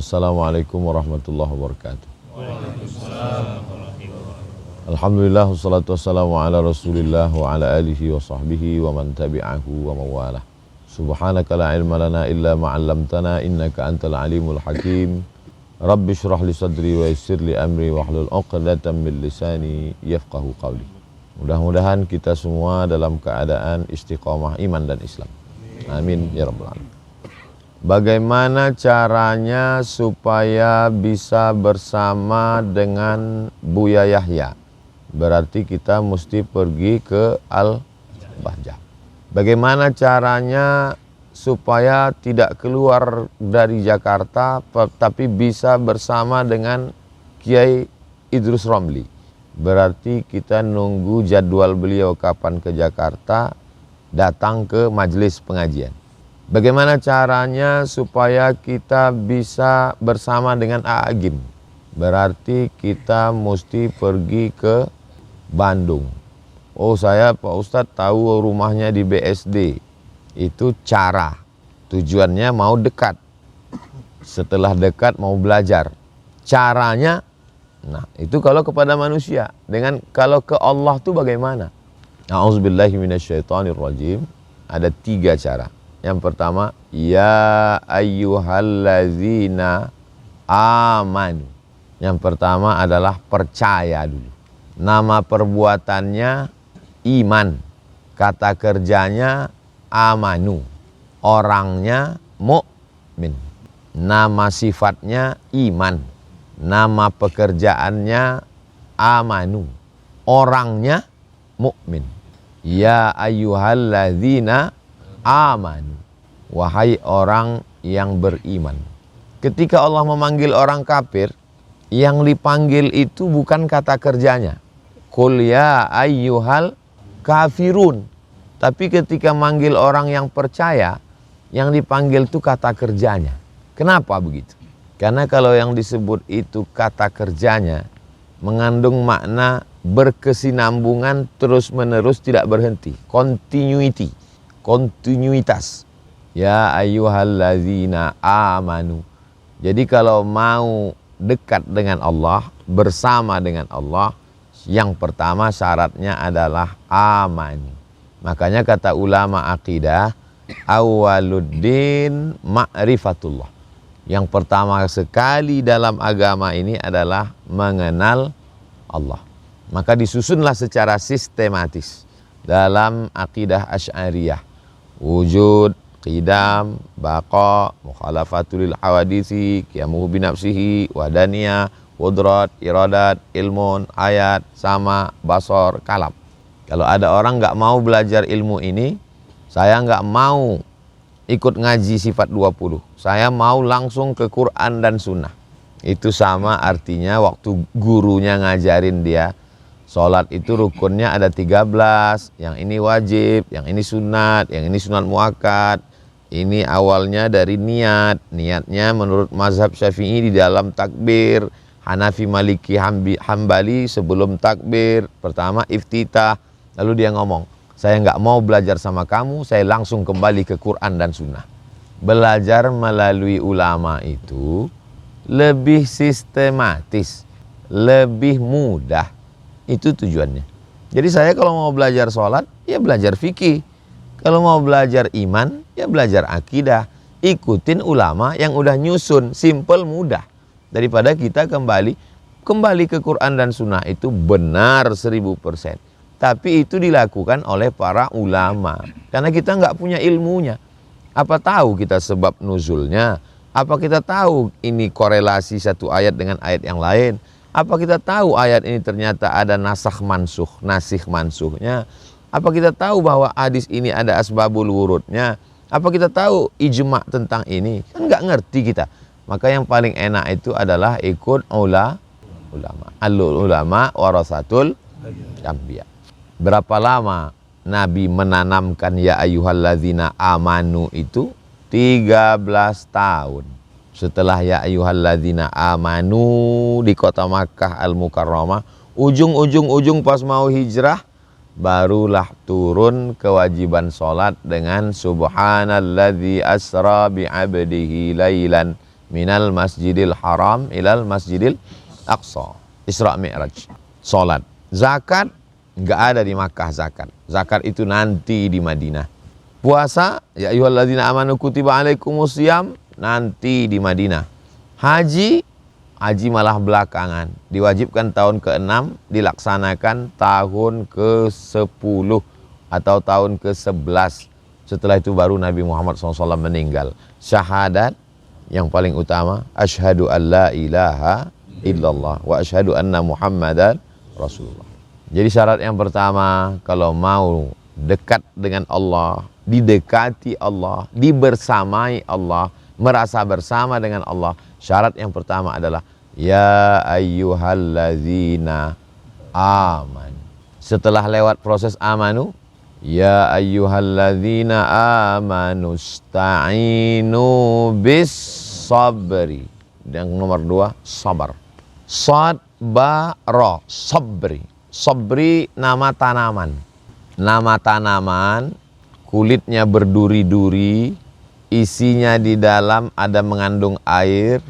Assalamualaikum warahmatullahi wabarakatuh. Alhamdulillah wassalatu wassalamu ala rasulillah wa ala alihi wa sahbihi wa man tabi'ahu wa mawalah. Subhanaka la ilma lana illa ma'allamtana innaka antal alimul hakim. Rabbi syrah li sadri wa yassir li amri wa hlul 'uqdatam min lisani yafqahu qawli. Mudah-mudahan kita semua dalam keadaan istiqomah iman dan Islam. Amin ya rabbal alamin. Bagaimana caranya supaya bisa bersama dengan Buya Yahya? Berarti kita mesti pergi ke Al-Bahjah. Bagaimana caranya supaya tidak keluar dari Jakarta tapi bisa bersama dengan Kiai Idrus Romli? Berarti kita nunggu jadwal beliau kapan ke Jakarta, datang ke majelis pengajian. Bagaimana caranya supaya kita bisa bersama dengan A'agim? Berarti kita mesti pergi ke Bandung. Oh, saya Pak Ustadz tahu rumahnya di BSD. Itu cara. Tujuannya mau dekat. Setelah dekat mau belajar. Caranya, nah itu kalau kepada manusia. Kalau ke Allah itu bagaimana? A'udzubillahi minasyaitonirrajim. Ada 3 cara. Yang pertama, ya ayyuhallazina amanu. Yang pertama adalah percaya dulu. Nama perbuatannya iman. Kata kerjanya amanu. Orangnya mukmin. Nama sifatnya iman. Nama pekerjaannya amanu. Orangnya mukmin. Ya ayyuhallazina amanu. Wahai orang yang beriman. Ketika Allah memanggil orang kafir, yang dipanggil itu bukan kata kerjanya. Qul ya ayyuhal kafirun. Tapi ketika manggil orang yang percaya, yang dipanggil itu kata kerjanya. Kenapa begitu? Karena kalau yang disebut itu kata kerjanya, mengandung makna berkesinambungan terus-menerus tidak berhenti. Continuity. Kontinuitas. Ya ayyuhallazina amanu. Jadi kalau mau dekat dengan Allah, bersama dengan Allah, yang pertama syaratnya adalah aman. Makanya kata ulama akidah, awwaluddin ma'rifatullah. Yang pertama sekali dalam agama ini adalah mengenal Allah. Maka disusunlah secara sistematis dalam akidah Asy'ariyah. Wujud, qidam, baqa, mukhalafatul hawadisi, qiyamuhu binafsihi, wadaniyah, qudrat, iradat, ilmun, ayat, sama, basar, kalam. Kalau ada orang nggak mau belajar ilmu ini, saya nggak mau ikut ngaji sifat 20. Saya mau langsung ke Quran dan Sunnah. Itu sama artinya waktu gurunya ngajarin dia, sholat itu rukunnya ada 13, yang ini wajib, yang ini sunat, yang ini sunat muakkad. Ini awalnya dari niat. Niatnya menurut mazhab Syafi'i di dalam takbir, Hanafi, Maliki, Hambali sebelum takbir. Pertama iftitah, lalu dia ngomong, saya nggak mau belajar sama kamu, saya langsung kembali ke Quran dan Sunnah. Belajar melalui ulama itu lebih sistematis, lebih mudah. Itu tujuannya. Jadi saya kalau mau belajar sholat, ya belajar fikih. Kalau mau belajar iman, ya belajar akidah. Ikutin ulama yang udah nyusun, simple, mudah. Daripada kita kembali ke Quran dan Sunnah itu benar 1000%. Tapi itu dilakukan oleh para ulama. Karena kita nggak punya ilmunya. Apa tahu kita sebab nuzulnya? Apa kita tahu ini korelasi satu ayat dengan ayat yang lain? Apa kita tahu ayat ini ternyata ada nasakh mansuh, nasikh mansuhnya? Apa kita tahu bahwa hadis ini ada asbabul wurudnya? Apa kita tahu ijma' tentang ini? Kan nggak ngerti kita. Maka yang paling enak itu adalah ikut ulama. Alul ulama warasatul anbiya. Berapa lama Nabi menanamkan ya ayyuhallazina amanu itu? 13 tahun. Setelah ya ayyuhalladzina amanu di kota Makkah Al-Mukarramah, ujung pas mau hijrah, barulah turun kewajiban sholat dengan subhanalladzi asra bi'abdihi lailan minal masjidil haram ilal masjidil aqsa. Isra Mi'raj. Salat. Zakat nggak ada di Makkah zakat. Zakat itu nanti di Madinah. Puasa, ya ayyuhalladzina amanu kutiba alaikumusiyam, nanti di Madinah. Haji malah belakangan. Diwajibkan tahun ke-6, dilaksanakan tahun ke-10 atau tahun ke-11. Setelah itu baru Nabi Muhammad SAW meninggal. Syahadat yang paling utama, asyhadu an la ilaha illallah wa asyhadu anna Muhammadan Rasulullah. Jadi syarat yang pertama, kalau mau dekat dengan Allah, didekati Allah, dibersamai Allah, merasa bersama dengan Allah, syarat yang pertama adalah ya ayyuhalladzina aman. Setelah lewat proses amanu, ya ayyuhalladzina amanu sta'inu bis sabri. Yang nomor 2, sabar. Sadbara, sabri. Sabri nama tanaman. Nama tanaman, kulitnya berduri-duri, isinya di dalam ada mengandung air.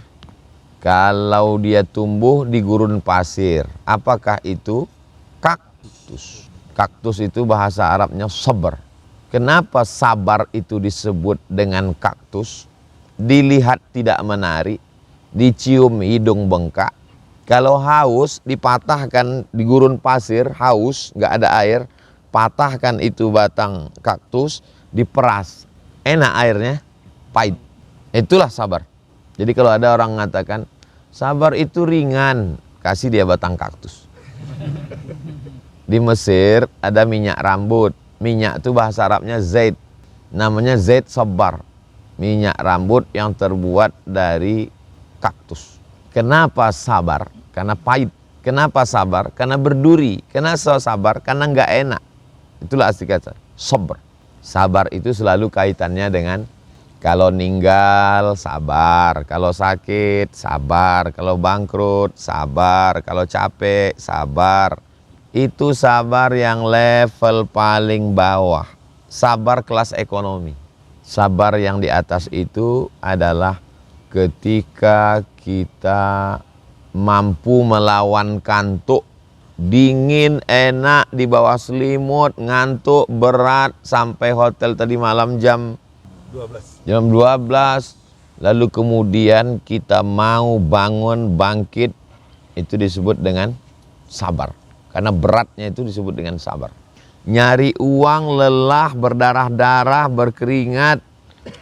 Kalau dia tumbuh di gurun pasir, apakah itu? Kaktus. Kaktus itu bahasa Arabnya sabar. Kenapa sabar itu disebut dengan kaktus? Dilihat tidak menarik, dicium hidung bengkak. Kalau haus, dipatahkan di gurun pasir, haus, nggak ada air, patahkan itu batang kaktus, diperas. Enak airnya, pahit. Itulah sabar. Jadi kalau ada orang mengatakan, sabar itu ringan, kasih dia batang kaktus. Di Mesir ada minyak rambut. Minyak itu bahasa Arabnya zait. Namanya zait sabar. Minyak rambut yang terbuat dari kaktus. Kenapa sabar? Karena pahit. Kenapa sabar? Karena berduri. Kenapa sabar? Karena nggak enak. Itulah asli kata sabar. Sabar itu selalu kaitannya dengan kalau ninggal sabar, kalau sakit sabar, kalau bangkrut sabar, kalau capek sabar. Itu sabar yang level paling bawah. Sabar kelas ekonomi. Sabar yang di atas itu adalah ketika kita mampu melawan kantuk, dingin, enak, di bawah selimut, ngantuk, berat, sampai hotel tadi malam jam 12. Lalu kemudian kita mau bangun, bangkit, itu disebut dengan sabar. Karena beratnya itu disebut dengan sabar. Nyari uang, lelah, berdarah-darah, berkeringat.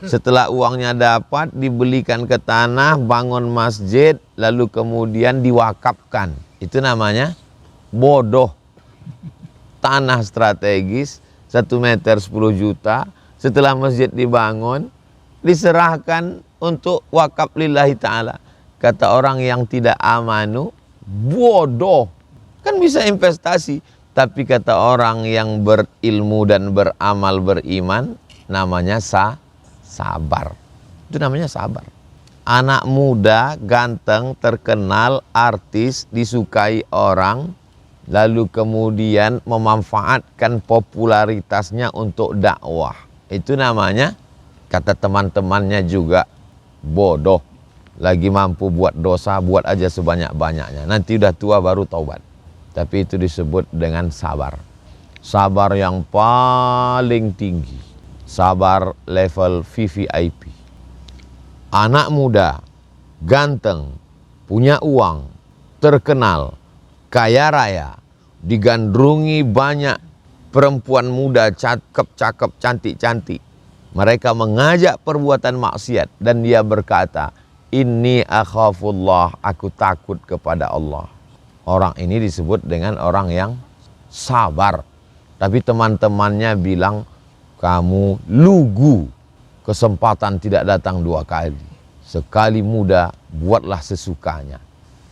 Setelah uangnya dapat, dibelikan ke tanah, bangun masjid, lalu kemudian diwakafkan. Itu namanya bodoh. Tanah strategis, 1 meter 10 juta. Setelah masjid dibangun, diserahkan untuk wakaf lillahi ta'ala. Kata orang yang tidak amanu, bodoh. Kan bisa investasi. Tapi kata orang yang berilmu dan beramal beriman, namanya sabar. Itu namanya sabar. Anak muda, ganteng, terkenal, artis, disukai orang, lalu kemudian memanfaatkan popularitasnya untuk dakwah. Itu namanya, kata teman-temannya juga, bodoh. Lagi mampu buat dosa, buat aja sebanyak-banyaknya. Nanti udah tua baru taubat. Tapi itu disebut dengan sabar. Sabar yang paling tinggi. Sabar level VVIP. Anak muda, ganteng, punya uang, terkenal, kaya raya, digandrungi banyak perempuan muda, cakep-cakep, cantik-cantik. Mereka mengajak perbuatan maksiat dan dia berkata, inni akhafullah, aku takut kepada Allah. Orang ini disebut dengan orang yang sabar. Tapi teman-temannya bilang, kamu lugu, kesempatan tidak datang 2 kali. Sekali muda, buatlah sesukanya.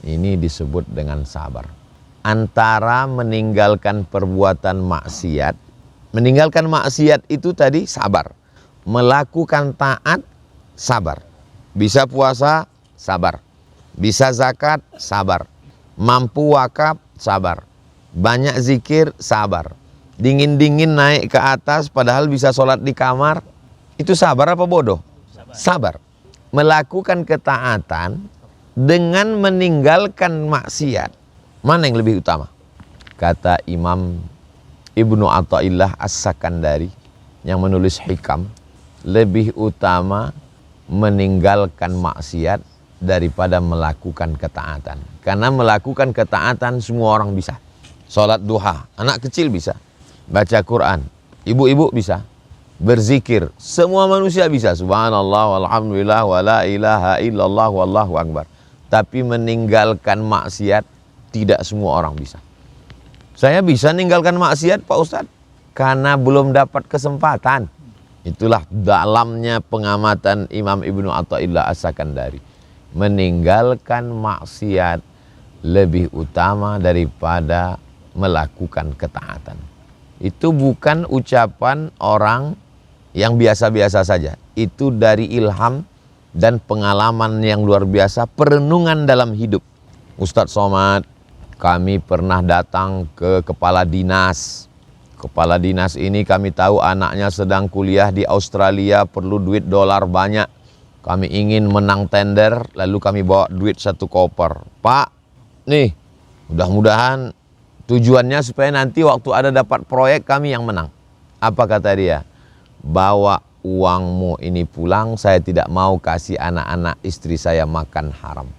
Ini disebut dengan sabar. Antara meninggalkan perbuatan maksiat, meninggalkan maksiat itu tadi sabar. Melakukan taat, sabar. Bisa puasa, sabar. Bisa zakat, sabar. Mampu wakaf, sabar. Banyak zikir, sabar. Dingin-dingin naik ke atas padahal bisa sholat di kamar, itu sabar apa bodoh? Sabar. melakukan ketaatan dengan meninggalkan maksiat, mana yang lebih utama? Kata Imam Ibnu Athaillah As-Sakandari yang menulis Hikam, lebih utama meninggalkan maksiat daripada melakukan ketaatan. Karena melakukan ketaatan semua orang bisa. Sholat duha, anak kecil bisa. Baca Quran, ibu-ibu bisa. Berzikir, semua manusia bisa. Subhanallah, walhamdulillah, wa la ilaha illallah, wallahu akbar. Tapi meninggalkan maksiat tidak semua orang bisa. Saya bisa meninggalkan maksiat Pak Ustadz karena belum dapat kesempatan. Itulah dalamnya pengamatan Imam Ibnu Athaillah As-Sakandari. Meninggalkan maksiat lebih utama daripada melakukan ketaatan. Itu bukan ucapan orang yang biasa-biasa saja. Itu dari ilham dan pengalaman yang luar biasa, perenungan dalam hidup. Ustadz Somad, kami pernah datang ke kepala dinas. Kepala dinas ini kami tahu anaknya sedang kuliah di Australia, perlu duit dolar banyak. Kami ingin menang tender, lalu kami bawa duit 1 koper. Pak, nih, mudah-mudahan tujuannya supaya nanti waktu ada dapat proyek kami yang menang. Apa kata dia? Bawa uangmu ini pulang, saya tidak mau kasih anak-anak istri saya makan haram.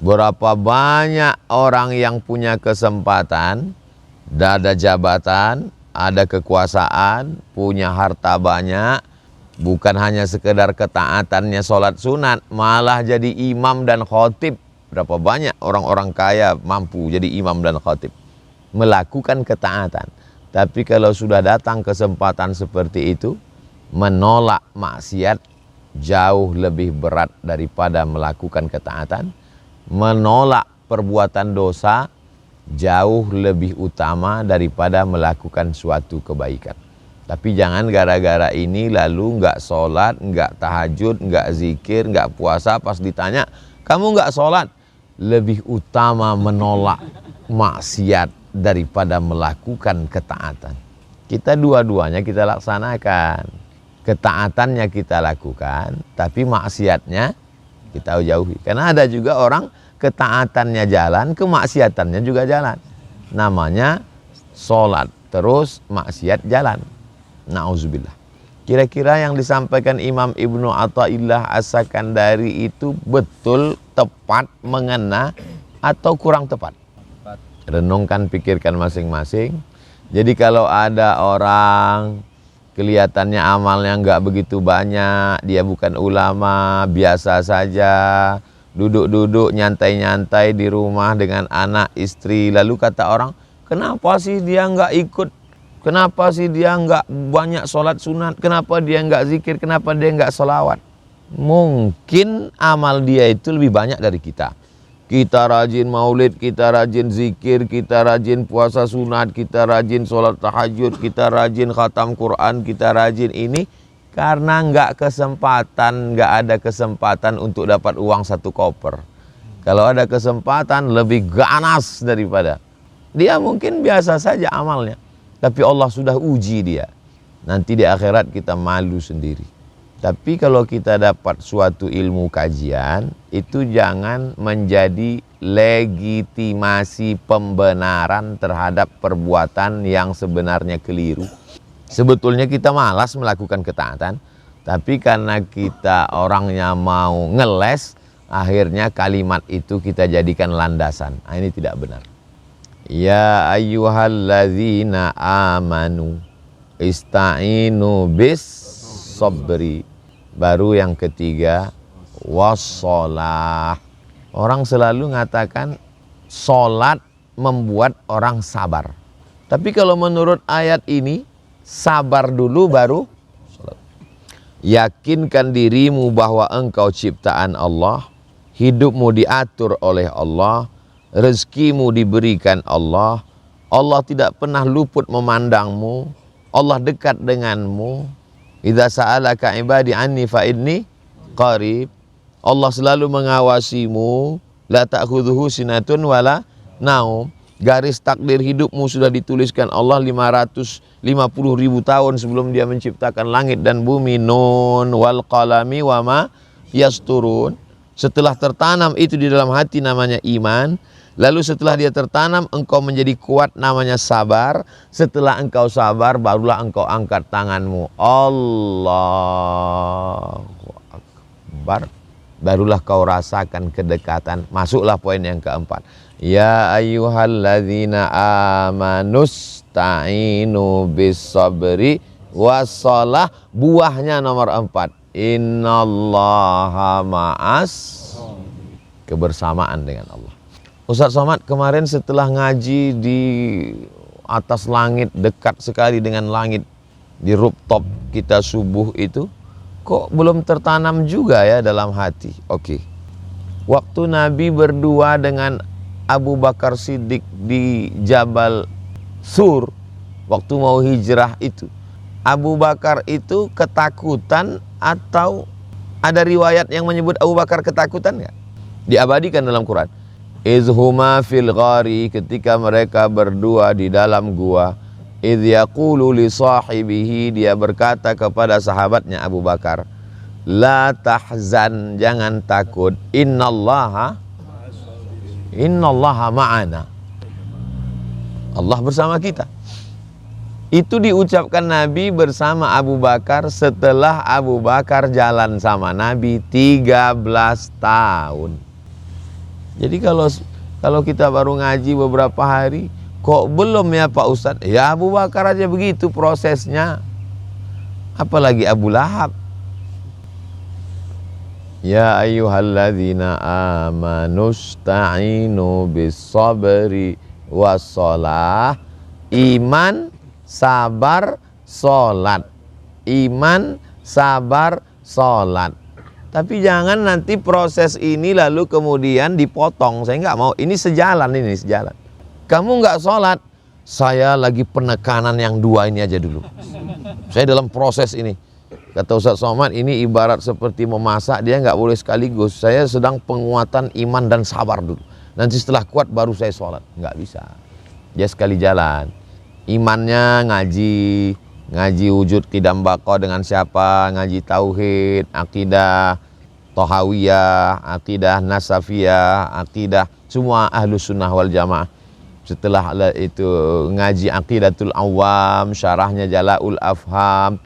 Berapa banyak orang yang punya kesempatan, ada jabatan, ada kekuasaan, punya harta banyak, bukan hanya sekedar ketaatannya sholat sunat, malah jadi imam dan khotib. Berapa banyak orang-orang kaya mampu jadi imam dan khotib, melakukan ketaatan. Tapi kalau sudah datang kesempatan seperti itu, menolak maksiat jauh lebih berat daripada melakukan ketaatan. Menolak perbuatan dosa jauh lebih utama daripada melakukan suatu kebaikan. Tapi jangan gara-gara ini lalu nggak sholat, nggak tahajud, nggak zikir, nggak puasa. Pas ditanya, kamu nggak sholat? Lebih utama menolak maksiat daripada melakukan ketaatan. Kita dua-duanya kita laksanakan. Ketaatannya kita lakukan, tapi maksiatnya kita jauhi. Karena ada juga orang ketaatannya jalan, kemaksiatannya juga jalan. Namanya sholat, terus maksiat jalan. Na'udzubillah. Kira-kira yang disampaikan Imam Ibnu Athaillah As-Sakandari itu betul, tepat, mengena, atau kurang tepat? Renungkan, pikirkan masing-masing. Jadi kalau ada orang kelihatannya amalnya nggak begitu banyak, dia bukan ulama, biasa saja, duduk-duduk nyantai-nyantai di rumah dengan anak istri, lalu kata orang, kenapa sih dia nggak ikut, kenapa sih dia nggak banyak sholat sunat, kenapa dia nggak zikir, kenapa dia nggak sholawat? Mungkin amal dia itu lebih banyak dari kita. Kita rajin maulid, kita rajin zikir, kita rajin puasa sunat, kita rajin sholat tahajud, kita rajin khatam Quran, kita rajin ini karena nggak ada kesempatan untuk dapat uang 1 koper. Kalau ada kesempatan lebih ganas daripada dia, mungkin biasa saja amalnya, tapi Allah sudah uji dia. Nanti di akhirat kita malu sendiri. Tapi kalau kita dapat suatu ilmu kajian, itu jangan menjadi legitimasi pembenaran terhadap perbuatan yang sebenarnya keliru. Sebetulnya kita malas melakukan ketaatan, tapi karena kita orangnya mau ngeles, akhirnya kalimat itu kita jadikan landasan. Nah, ini tidak benar. Ya ayyuhalladzina amanu ista'inu bis sabri. Baru yang ketiga, wassalah. Orang selalu mengatakan sholat membuat orang sabar. Tapi kalau menurut ayat ini, sabar dulu baru sholat. Yakinkan dirimu bahwa engkau ciptaan Allah, hidupmu diatur oleh Allah, rezekimu diberikan Allah, Allah tidak pernah luput memandangmu, Allah dekat denganmu. Idza sa'alaka ibadi anni fa inni qarib. Allah selalu mengawasimu, la ta'khudhuhu sinatun wala naum. Garis takdir hidupmu sudah dituliskan Allah 550.000 tahun sebelum dia menciptakan langit dan bumi. Nun wal qalami wa ma yasturun. Setelah tertanam itu di dalam hati namanya iman. Lalu setelah dia tertanam engkau menjadi kuat namanya sabar. Setelah engkau sabar barulah engkau angkat tanganmu. Allahu Akbar. Barulah kau rasakan kedekatan. Masuklah poin yang keempat. Ya ayyuhalladzina amanusta'inu bis-sabri was-shalah. Buahnya nomor 4. Innallaha ma'as kebersamaan dengan Allah. Ustaz Somad kemarin setelah ngaji di atas langit, dekat sekali dengan langit, di rooftop kita subuh itu, kok belum tertanam juga ya dalam hati. Oke. Waktu Nabi berdua dengan Abu Bakar Siddiq di Jabal Sur, waktu mau hijrah itu, Abu Bakar itu ketakutan atau ada riwayat yang menyebut Abu Bakar ketakutan nggak? Diabadikan dalam Quran. Izhuma fil ghari, ketika mereka berdua di dalam gua, idh yaqulu li sahibihi, dia berkata kepada sahabatnya Abu Bakar, la tahzan, jangan takut, innallaha ma'ana, Allah bersama kita. Itu diucapkan Nabi bersama Abu Bakar setelah Abu Bakar jalan sama Nabi 13 tahun. Jadi kalau kita baru ngaji beberapa hari, kok belum ya Pak Ustadz? Ya Abu Bakar aja begitu prosesnya. Apalagi Abu Lahab. Ya ayyuhalladzina amanusta'inu bis-sabri was-shalah. Iman, sabar, sholat. Iman, sabar, sholat. Tapi jangan nanti proses ini lalu kemudian dipotong. Saya nggak mau. Ini sejalan. Kamu nggak sholat, saya lagi penekanan yang 2 ini aja dulu. Saya dalam proses ini. Kata Ustaz Somad, ini ibarat seperti memasak, dia nggak boleh sekaligus. Saya sedang penguatan iman dan sabar dulu. Nanti setelah kuat baru saya sholat. Nggak bisa. Dia sekali jalan. Imannya ngaji wujud qidam baqa dengan siapa, ngaji tauhid, akidah tohawiyah, akidah nasafiyah, akidah semua ahlus sunnah wal jamaah. Setelah itu ngaji aqidatul awam, syarahnya Jala'ul Afham,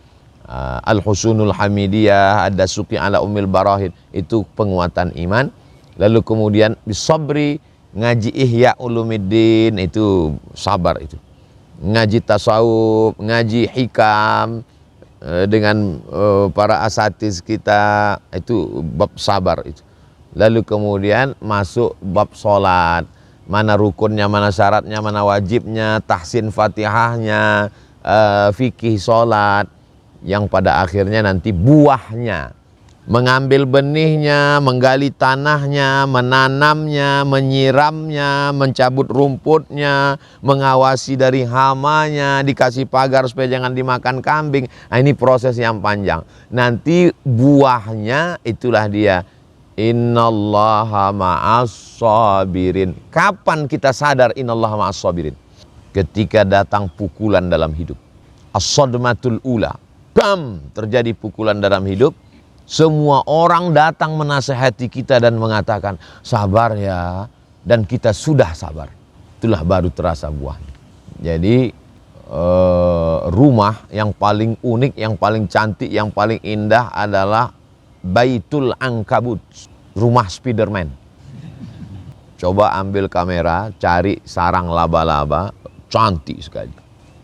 Al-Husunul Hamidiyah, Ad-Dasuqi ala Ummil Barahid. Itu penguatan iman. Lalu kemudian bisabri, ngaji Ihya Ulumuddin, itu sabar itu. Ngaji tasawuf, ngaji hikam dengan para asatiz kita, itu bab sabar itu. Lalu kemudian masuk bab sholat, mana rukunnya, mana syaratnya, mana wajibnya, tahsin fatihahnya, fikih sholat, yang pada akhirnya nanti buahnya, mengambil benihnya, menggali tanahnya, menanamnya, menyiramnya, mencabut rumputnya, mengawasi dari hamanya, dikasih pagar supaya jangan dimakan kambing. Nah, ini proses yang panjang. Nanti buahnya itulah dia. Innallaha ma'as-sabirin. Kapan kita sadar innallaha ma'as-sabirin? Ketika datang pukulan dalam hidup. As-sadmatul ula. Bam! Terjadi pukulan dalam hidup. Semua orang datang menasihati kita dan mengatakan sabar ya, dan kita sudah sabar. Itulah baru terasa buahnya. Jadi rumah yang paling unik, yang paling cantik, yang paling indah adalah Baitul Ankabut, rumah Spiderman. Coba ambil kamera, cari sarang laba-laba, cantik sekali.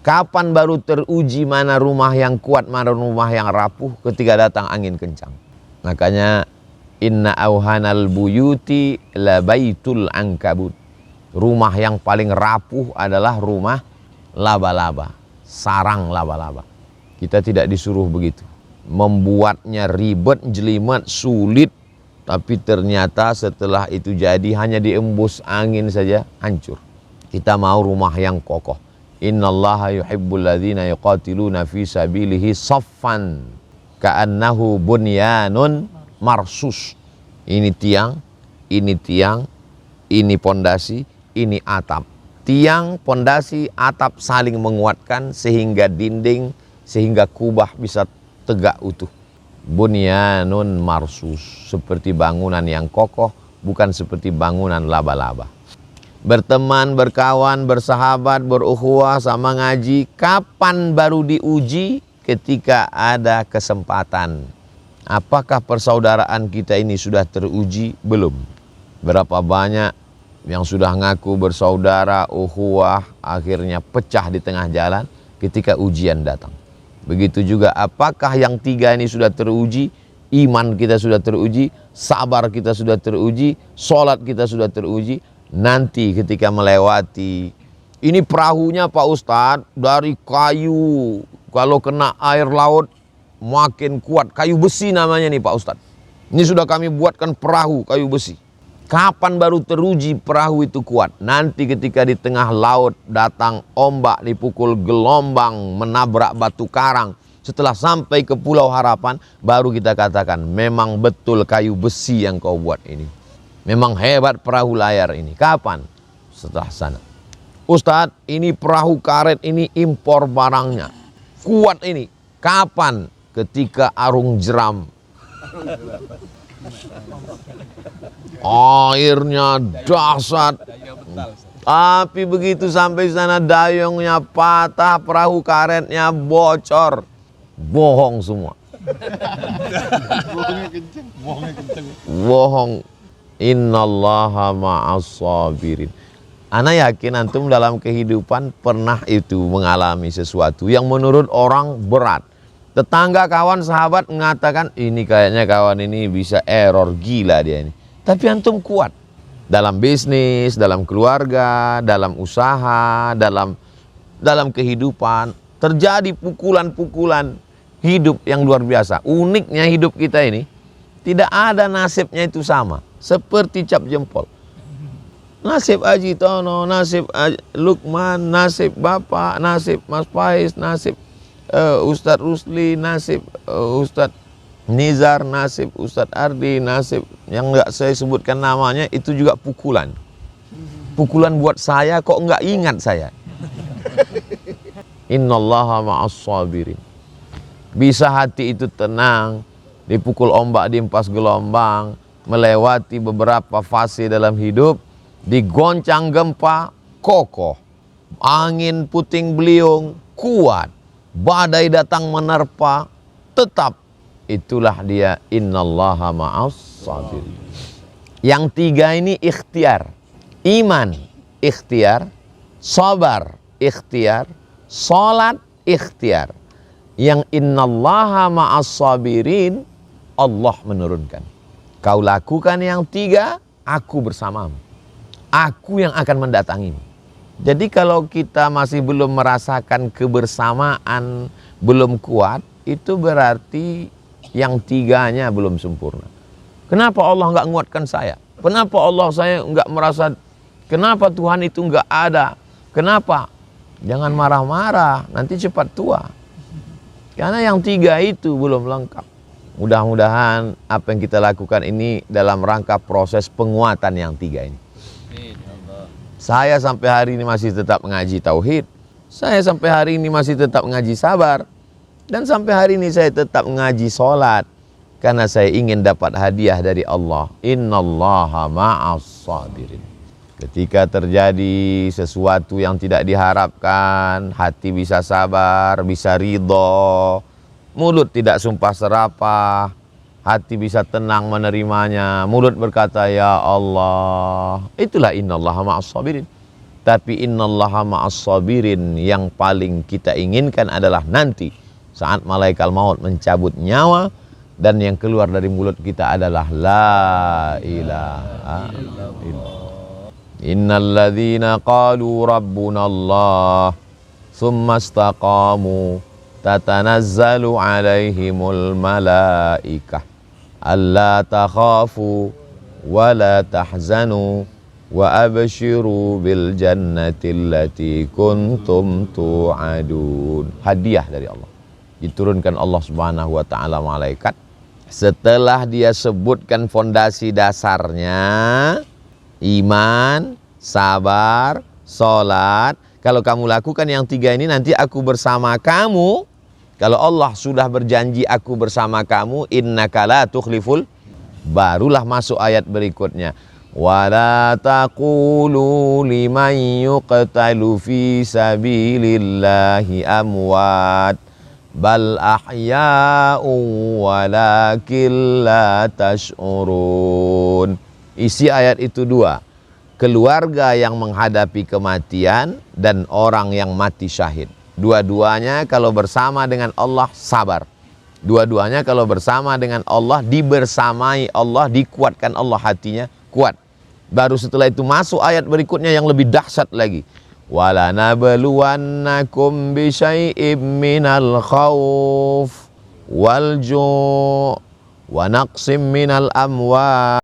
Kapan baru teruji mana rumah yang kuat, mana rumah yang rapuh? Ketika datang angin kencang. Makanya inna auhanal buyuti la baitul ankabut. Rumah yang paling rapuh adalah rumah laba-laba, sarang laba-laba. Kita tidak disuruh begitu. Membuatnya ribet, jelimet, sulit. Tapi ternyata setelah itu jadi hanya diembus angin saja hancur. Kita mau rumah yang kokoh. Innallaha yuhibbul ladzina yuqatiluna fi sabilihi saffan ka'annahu bunyanun marsus. Ini tiang, ini pondasi, ini atap. Tiang, pondasi, atap saling menguatkan sehingga dinding, sehingga kubah bisa tegak utuh. bunyanun marsus, seperti bangunan yang kokoh, bukan seperti bangunan laba-laba. Berteman, berkawan, bersahabat, berukhuwah, sama ngaji, kapan baru diuji? Ketika ada kesempatan. Apakah persaudaraan kita ini sudah teruji? Belum. Berapa banyak yang sudah ngaku bersaudara, ukhuwah, akhirnya pecah di tengah jalan ketika ujian datang. Begitu juga apakah yang tiga ini sudah teruji? Iman kita sudah teruji, sabar kita sudah teruji, sholat kita sudah teruji. Nanti ketika melewati, ini perahunya Pak Ustadz dari kayu, kalau kena air laut makin kuat, kayu besi namanya nih Pak Ustadz. Ini sudah kami buatkan perahu kayu besi. Kapan baru teruji perahu itu kuat? Nanti ketika di tengah laut datang ombak, dipukul gelombang, menabrak batu karang. Setelah sampai ke Pulau Harapan, baru kita katakan memang betul kayu besi yang kau buat ini. Memang hebat perahu layar ini. Kapan? Setelah sana. Ustadz, ini perahu karet ini impor barangnya. Kuat ini. Kapan? Ketika arung jeram. Airnya dahsyat. Tapi begitu sampai sana dayungnya patah, perahu karetnya bocor. Bohong semua. Bohong. Innallaha ma'as-sabirin. Ana yakin antum dalam kehidupan pernah itu mengalami sesuatu yang menurut orang berat. Tetangga, kawan, sahabat mengatakan ini kayaknya kawan ini bisa error, gila dia ini. Tapi antum kuat dalam bisnis, dalam keluarga, dalam usaha, dalam kehidupan. Terjadi pukulan-pukulan hidup yang luar biasa. Uniknya hidup kita ini tidak ada nasibnya itu sama. Seperti cap jempol. Nasib Haji Tono, nasib Lukman, nasib Bapak, nasib Mas Faiz, nasib Ustadz Rusli, nasib Ustadz Nizar, nasib Ustadz Ardi, nasib yang enggak saya sebutkan namanya, itu juga pukulan. Pukulan buat saya kok enggak ingat saya. Innallaha ma'as-sabirin. Bisa hati itu tenang, dipukul ombak, diempas gelombang, melewati beberapa fase dalam hidup, digoncang gempa, kokoh. Angin puting beliung, kuat. Badai datang menerpa, tetap. Itulah dia, innallaha ma'as sabirin. Yang tiga ini ikhtiar. Iman, ikhtiar. Sabar, ikhtiar. Salat, ikhtiar. Yang innallaha ma'as sabirin, Allah menurunkan. Kau lakukan yang tiga, aku bersamamu. Aku yang akan mendatangimu. Jadi kalau kita masih belum merasakan kebersamaan, belum kuat, itu berarti yang tiganya belum sempurna. Kenapa Allah nggak nguatkan saya? Kenapa Allah saya nggak merasa, kenapa Tuhan itu nggak ada? Kenapa? Jangan marah-marah, nanti cepat tua. Karena yang tiga itu belum lengkap. Mudah-mudahan apa yang kita lakukan ini dalam rangka proses penguatan yang tiga ini. Saya sampai hari ini masih tetap mengaji tauhid. Saya sampai hari ini masih tetap mengaji sabar. Dan sampai hari ini saya tetap mengaji sholat. Karena saya ingin dapat hadiah dari Allah. Innallaha ma'as sabirin. Ketika terjadi sesuatu yang tidak diharapkan, hati bisa sabar, bisa ridho. Mulut tidak sumpah serapah, hati bisa tenang menerimanya. Mulut berkata, ya Allah. Itulah innallaha ma'as sabirin. Tapi innallaha ma'as sabirin yang paling kita inginkan adalah nanti saat malaikat maut mencabut nyawa dan yang keluar dari mulut kita adalah la ilaha illallah. Innalladzina qalu rabbunallah tsumma istaqamu tatanazzalu alaihimul malaikah alla takhafu wa la tahzanu wa abshiru bil jannati allati kuntum tu'adun. Hadiah dari Allah. Diturunkan Allah Subhanahu wa taala malaikat setelah dia sebutkan fondasi dasarnya, iman, sabar, sholat. Kalau kamu lakukan yang tiga ini, nanti aku bersama kamu. Kalau Allah sudah berjanji aku bersama kamu, innaka la tukhliful, barulah masuk ayat berikutnya. Wala taqulu liman yuqtalu fi sabilillahi amwat bal ahya'un walakin la tash'urun. Isi ayat itu dua. Keluarga yang menghadapi kematian dan orang yang mati syahid. Dua-duanya kalau bersama dengan Allah sabar. Dua-duanya kalau bersama dengan Allah, dibersamai Allah, dikuatkan Allah hatinya, kuat. Baru setelah itu masuk ayat berikutnya yang lebih dahsyat lagi. Wala nabluwannakum bisyai'im minal khawf wal ju' wa naqsim minal amwal